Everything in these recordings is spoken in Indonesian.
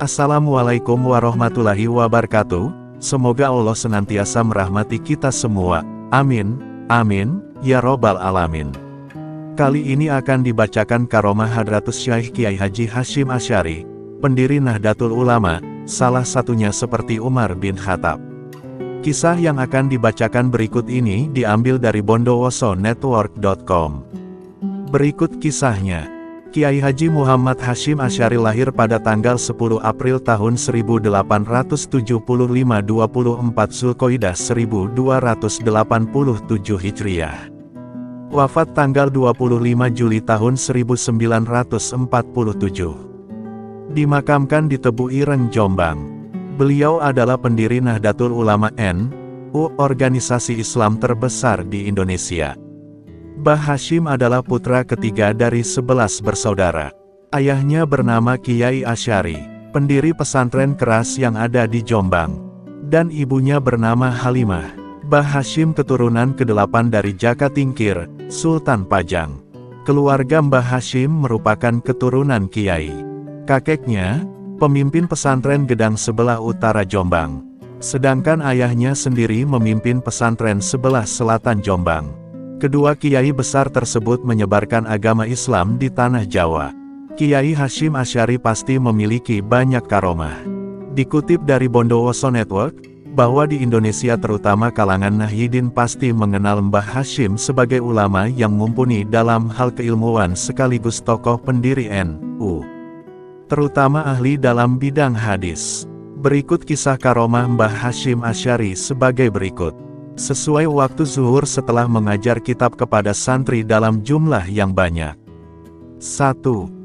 Assalamualaikum warahmatullahi wabarakatuh. Semoga Allah senantiasa merahmati kita semua. Amin, amin, ya robbal alamin. Kali ini akan dibacakan karomah Hadratus Syekh Kiai Haji Hasyim Asy'ari, pendiri Nahdlatul Ulama, salah satunya seperti Umar bin Khattab. Kisah yang akan dibacakan berikut ini diambil dari bondowosonetwork.com. Berikut kisahnya. Kiai Haji Muhammad Hasyim Asy'ari lahir pada tanggal 10 April tahun 1875 24 Zulqa'dah 1287 Hijriah. Wafat tanggal 25 Juli tahun 1947. Dimakamkan di Tebu Ireng, Jombang. Beliau adalah pendiri Nahdlatul Ulama NU, organisasi Islam terbesar di Indonesia. Mbah Hasyim adalah putra ketiga dari 11 bersaudara. Ayahnya bernama Kiai Asy'ari, pendiri pesantren keras yang ada di Jombang. Dan ibunya bernama Halimah. Mbah Hasyim keturunan ke-8 dari Jaka Tingkir, Sultan Pajang. Keluarga Mbah Hasyim merupakan keturunan Kiai. Kakeknya, pemimpin pesantren Gedang sebelah utara Jombang. Sedangkan ayahnya sendiri memimpin pesantren sebelah selatan Jombang. Kedua kiai besar tersebut menyebarkan agama Islam di tanah Jawa. Kiai Hasyim Asy'ari pasti memiliki banyak karomah. Dikutip dari Bondowoso Network, bahwa di Indonesia terutama kalangan Nahdliyin pasti mengenal Mbah Hasyim sebagai ulama yang mumpuni dalam hal keilmuan sekaligus tokoh pendiri NU. Terutama ahli dalam bidang hadis. Berikut kisah karomah Mbah Hasyim Asy'ari sebagai berikut. Sesuai waktu zuhur setelah mengajar kitab kepada santri dalam jumlah yang banyak. 1.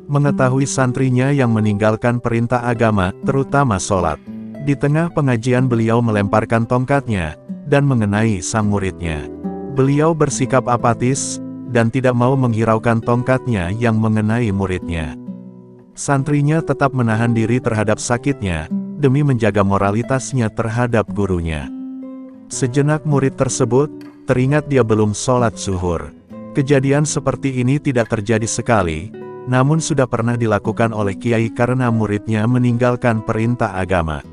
Mengetahui santrinya yang meninggalkan perintah agama, terutama sholat. Di tengah pengajian beliau melemparkan tongkatnya, dan mengenai sang muridnya. Beliau bersikap apatis, dan tidak mau menghiraukan tongkatnya yang mengenai muridnya. Santrinya tetap menahan diri terhadap sakitnya, demi menjaga moralitasnya terhadap gurunya. Sejenak murid tersebut, teringat dia belum sholat zuhur. Kejadian seperti ini tidak terjadi sekali, namun sudah pernah dilakukan oleh kiai karena muridnya meninggalkan perintah agama.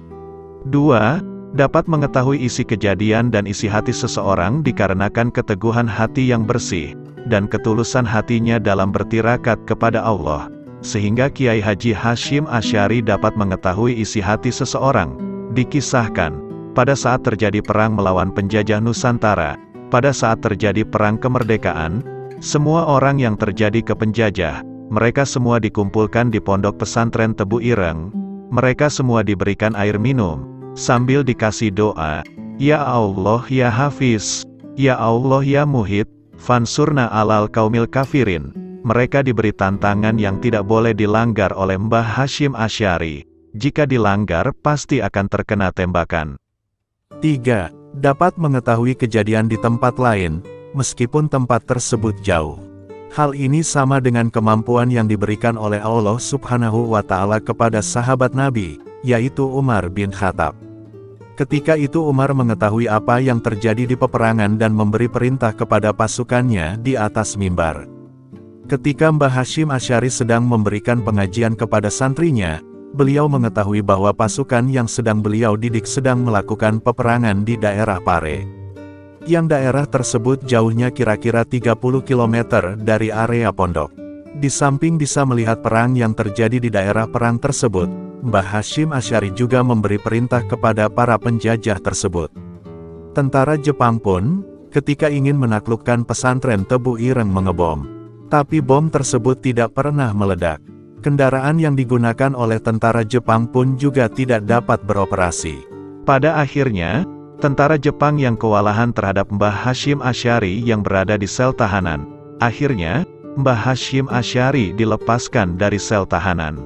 2. Dapat mengetahui isi kejadian dan isi hati seseorang dikarenakan keteguhan hati yang bersih, dan ketulusan hatinya dalam bertirakat kepada Allah. Sehingga Kiai Haji Hasyim Asy'ari dapat mengetahui isi hati seseorang. Dikisahkan, pada saat terjadi perang melawan penjajah Nusantara, pada saat terjadi perang kemerdekaan, semua orang yang terjadi ke penjajah, mereka semua dikumpulkan di pondok pesantren Tebu Ireng. Mereka semua diberikan air minum, sambil dikasih doa, Ya Allah ya Hafiz, Ya Allah ya Muhid, Fansurna alal kaumil kafirin. Mereka diberi tantangan yang tidak boleh dilanggar oleh Mbah Hasyim Asy'ari. Jika dilanggar pasti akan terkena tembakan. 3. Dapat mengetahui kejadian di tempat lain, meskipun tempat tersebut jauh. Hal ini sama dengan kemampuan yang diberikan oleh Allah Subhanahu wa Ta'ala kepada sahabat Nabi, yaitu Umar bin Khattab. Ketika itu Umar mengetahui apa yang terjadi di peperangan dan memberi perintah kepada pasukannya di atas mimbar. Ketika Mbah Hasyim Asy'ari sedang memberikan pengajian kepada santrinya, beliau mengetahui bahwa pasukan yang sedang beliau didik sedang melakukan peperangan di daerah Pare. Yang daerah tersebut jauhnya kira-kira 30 km dari area pondok. Di samping bisa melihat perang yang terjadi di daerah perang tersebut, Mbah Hasyim Asy'ari juga memberi perintah kepada para penjajah tersebut. Tentara Jepang pun, ketika ingin menaklukkan pesantren Tebu Ireng mengebom. Tapi bom tersebut tidak pernah meledak. Kendaraan yang digunakan oleh tentara Jepang pun juga tidak dapat beroperasi. Pada akhirnya, tentara Jepang yang kewalahan terhadap Mbah Hasyim Asy'ari yang berada di sel tahanan. Akhirnya, Mbah Hasyim Asy'ari dilepaskan dari sel tahanan.